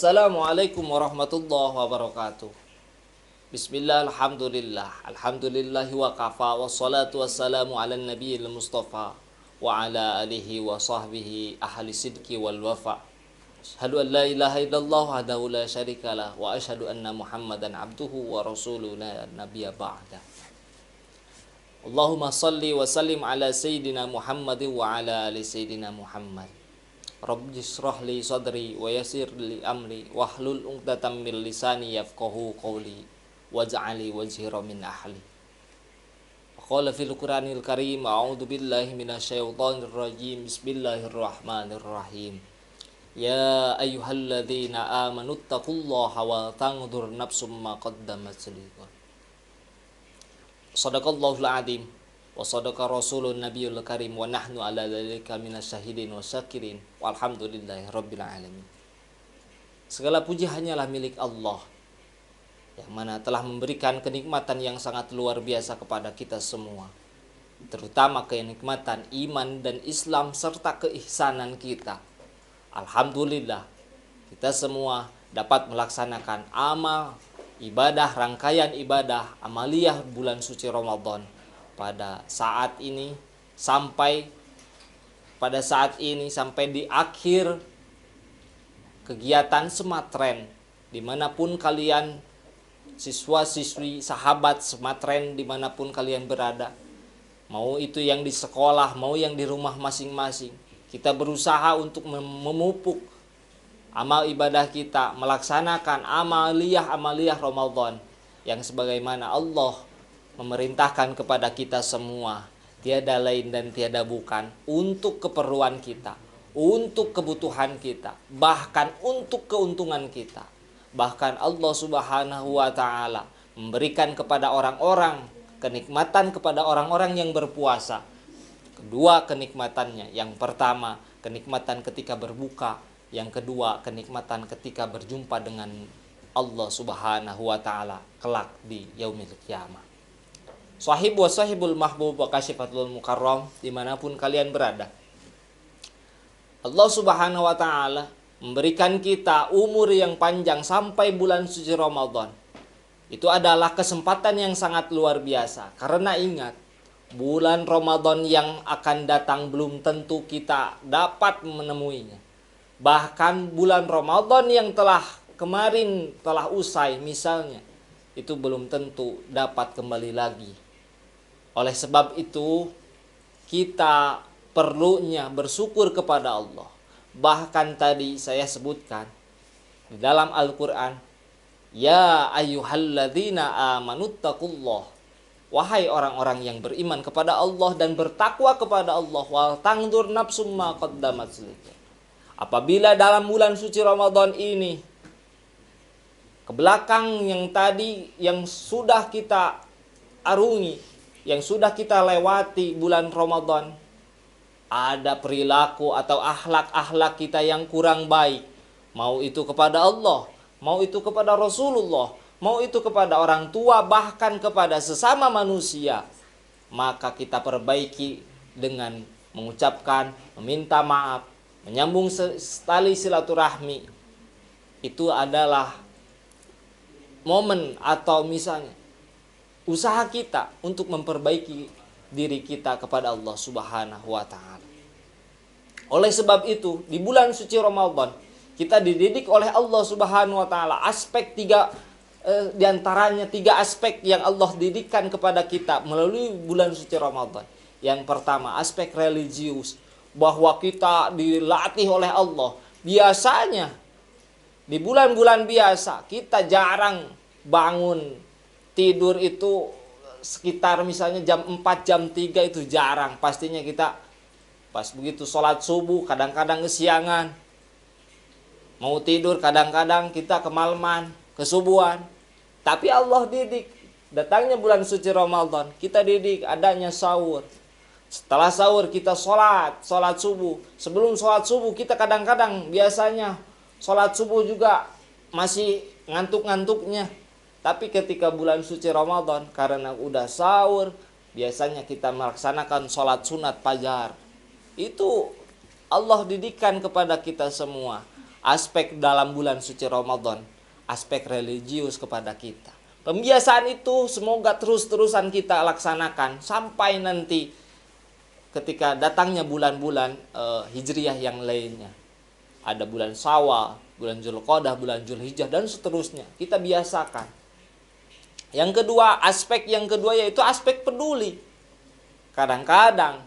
Assalamualaikum warahmatullahi wabarakatuh. Bismillah, alhamdulillah. Alhamdulillahi wa kafa. Wassalatu wassalamu ala nabiyil mustafa wa ala alihi wa sahbihi ahli sidki wal wafa. Asyhadu an la ilaha illallah wahdahu la syarikalah wa asyhadu anna Muhammadan abduhu wa rasuluhu la nabiyya ba'da. Allahumma salli wa sallim ala sayyidina Muhammadin wa ala ali sayyidina Muhammad. Rabbi shrah li sadri wa yassir li amri wahlul 'uqdatam min lisani yafqahu qawli waj'ali wajhira min ahli. Qala fil Qur'anil Karim a'udzu billahi minasyaitonir rajim. Bismillahirrahmanirrahim. Ya ayyuhalladzina amanu taqullaha wa tanzur nafsum ma qaddamat lighad. Shadaqallahul adzim wa sadaqa rasulun nabiyul karim wa nahnu ala dzalika minasyahidin wa syakirin walhamdulillahi rabbil alamin. Segala puji hanyalah milik Allah yang mana telah memberikan kenikmatan yang sangat luar biasa kepada kita semua, terutama kenikmatan iman dan Islam serta keihsanan kita. Alhamdulillah kita semua dapat melaksanakan amal ibadah, rangkaian ibadah amaliyah bulan suci Ramadan pada saat ini sampai di akhir kegiatan Sematren, dimanapun kalian siswa-siswi, sahabat Sematren dimanapun kalian berada, mau itu yang di sekolah, mau yang di rumah masing-masing, kita berusaha untuk memupuk amal ibadah kita, melaksanakan amaliyah Ramadan yang sebagaimana Allah memerintahkan kepada kita semua, tiada lain dan tiada bukan, untuk keperluan kita, untuk kebutuhan kita, bahkan untuk keuntungan kita. Bahkan Allah Subhanahu wa taala memberikan kepada orang-orang kenikmatan kepada orang-orang yang berpuasa. Kedua kenikmatannya, yang pertama kenikmatan ketika berbuka, yang kedua kenikmatan ketika berjumpa dengan Allah Subhanahu wa taala kelak di yaumil qiyamah. Sahib wa sahibul mahbub wa kasyifatul mukarram, dimanapun kalian berada, Allah Subhanahu wa taala memberikan kita umur yang panjang sampai bulan suci Ramadan. Itu adalah kesempatan yang sangat luar biasa, karena ingat, bulan Ramadan yang akan datang belum tentu kita dapat menemuinya. Bahkan bulan Ramadan yang kemarin telah usai misalnya, itu belum tentu dapat kembali lagi. Oleh sebab itu, kita perlunya bersyukur kepada Allah. Bahkan tadi saya sebutkan di dalam Al-Quran, ya ayyuhalladzina amanuttaqullah, wahai orang-orang yang beriman kepada Allah dan bertakwa kepada Allah, wal tanzur nafsum ma qaddamat lighad. Apabila dalam bulan suci Ramadan ini, ke belakang yang tadi yang sudah kita arungi, yang sudah kita lewati bulan Ramadan, ada perilaku atau akhlak-akhlak kita yang kurang baik, mau itu kepada Allah, mau itu kepada Rasulullah, mau itu kepada orang tua, bahkan kepada sesama manusia, maka kita perbaiki dengan mengucapkan, meminta maaf, menyambung tali silaturahmi. Itu adalah momen atau misalnya usaha kita untuk memperbaiki diri kita kepada Allah Subhanahu wa taala. Oleh sebab itu, di bulan suci Ramadan kita dididik oleh Allah Subhanahu wa taala aspek di antaranya tiga aspek yang Allah didikkan kepada kita melalui bulan suci Ramadan. Yang pertama, aspek religius, bahwa kita dilatih oleh Allah. Biasanya di bulan-bulan biasa kita jarang bangun tidur, itu sekitar misalnya jam 4, jam 3 itu jarang. Pastinya kita pas begitu sholat subuh kadang-kadang kesiangan, mau tidur kadang-kadang kita kemalaman, kesubuhan. Tapi Allah didik, datangnya bulan suci Ramadan, kita didik adanya sahur. Setelah sahur kita sholat subuh. Sebelum sholat subuh kita kadang-kadang biasanya sholat subuh juga masih ngantuk-ngantuknya. Tapi ketika bulan suci Ramadan, karena udah sahur, biasanya kita melaksanakan sholat sunat fajar. Itu Allah didikan kepada kita semua aspek dalam bulan suci Ramadan, aspek religius kepada kita. Pembiasaan itu semoga terus-terusan kita laksanakan sampai nanti ketika datangnya bulan-bulan Hijriyah yang lainnya. Ada bulan Syawal, bulan Zulqa'dah, bulan Zulhijjah, dan seterusnya. Kita biasakan. Yang kedua, aspek yang kedua yaitu aspek peduli. Kadang-kadang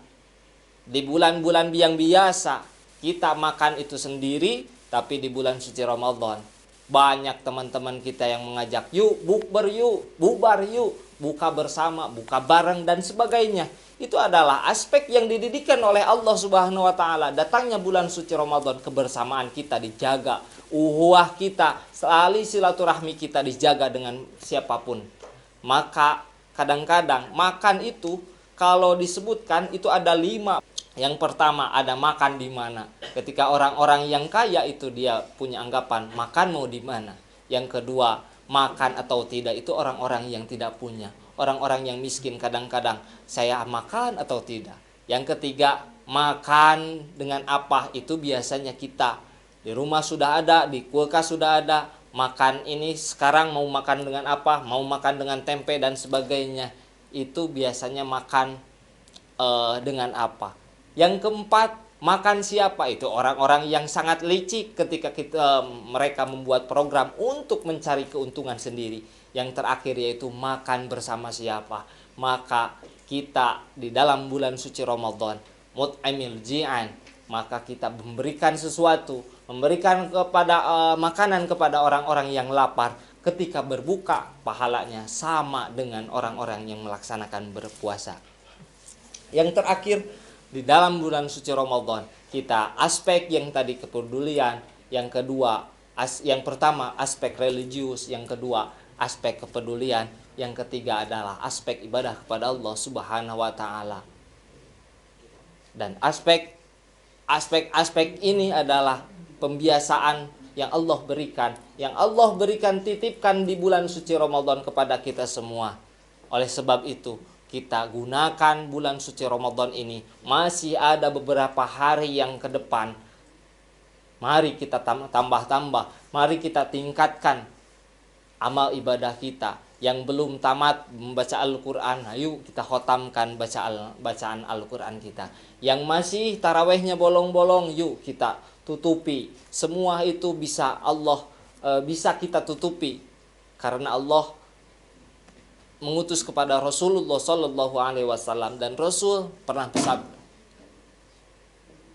di bulan-bulan yang biasa kita makan itu sendiri, tapi di bulan suci Ramadan banyak teman-teman kita yang mengajak, yuk bukber yuk, bubar yuk, buka bersama, buka bareng dan sebagainya. Itu adalah aspek yang dididikan oleh Allah Subhanahu wa taala. Datangnya bulan suci Ramadan, kebersamaan kita dijaga, uhuwah kita, selalu silaturahmi kita dijaga dengan siapapun. Maka kadang-kadang makan itu kalau disebutkan itu ada 5. Yang pertama, ada makan di mana. Ketika orang-orang yang kaya itu dia punya anggapan makan mau di mana. Yang kedua, makan atau tidak itu orang-orang yang tidak punya. Orang-orang yang miskin kadang-kadang saya makan atau tidak. Yang ketiga, makan dengan apa itu biasanya kita di rumah sudah ada, di kulkas sudah ada. Makan ini sekarang mau makan dengan apa? Mau makan dengan tempe dan sebagainya. Itu biasanya makan dengan apa? Yang keempat, makan siapa? Itu orang-orang yang sangat licik ketika mereka membuat program untuk mencari keuntungan sendiri. Yang terakhir yaitu makan bersama siapa? Maka kita di dalam bulan suci Ramadan, mut'imil ji'an, maka kita memberikan sesuatu, memberikan kepada makanan kepada orang-orang yang lapar. Ketika berbuka, pahalanya sama dengan orang-orang yang melaksanakan berpuasa. Yang terakhir, di dalam bulan suci Ramadan kita aspek yang tadi kepedulian, yang kedua yang pertama aspek religius, yang kedua aspek kepedulian, yang ketiga adalah aspek ibadah kepada Allah Subhanahu wa taala. Dan aspek ini adalah pembiasaan yang Allah berikan, titipkan di bulan suci Ramadan kepada kita semua. Oleh sebab itu kita gunakan bulan suci Ramadan ini. Masih ada beberapa hari yang ke depan. Mari kita tambah-tambah. Mari kita tingkatkan amal ibadah kita. Yang belum tamat membaca Al-Quran, ayo kita khotamkan bacaan Al-Quran kita. Yang masih tarawehnya bolong-bolong, yuk kita tutupi. Semua itu bisa kita tutupi. Karena Allah mengutus kepada Rasulullah Sallallahu Alaihi Wasallam, dan Rasul pernah bersabda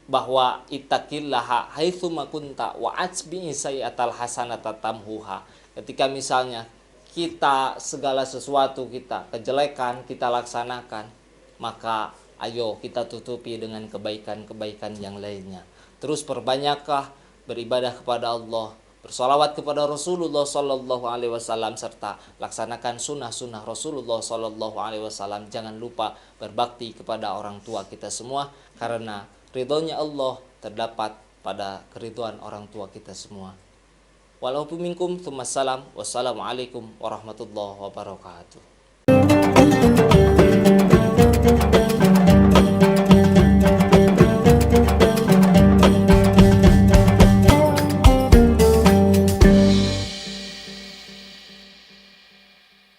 bahwa ittaqillaha haitsuma kunta wa atbi sayyatal hasanata tamhuha. Ketika misalnya kita segala sesuatu kita kejelekan kita laksanakan, maka ayo kita tutupi dengan kebaikan-kebaikan yang lainnya. Terus perbanyaklah beribadah kepada Allah, bersolawat kepada Rasulullah Sallallahu Alaihi Wasallam, serta laksanakan sunnah-sunnah Rasulullah Sallallahu Alaihi Wasallam. Jangan lupa berbakti kepada orang tua kita semua, karena ridhonya Allah terdapat pada keridhaan orang tua kita semua. Walaupun minkum, tsumma salam, wassalamualaikum warahmatullahi wabarakatuh.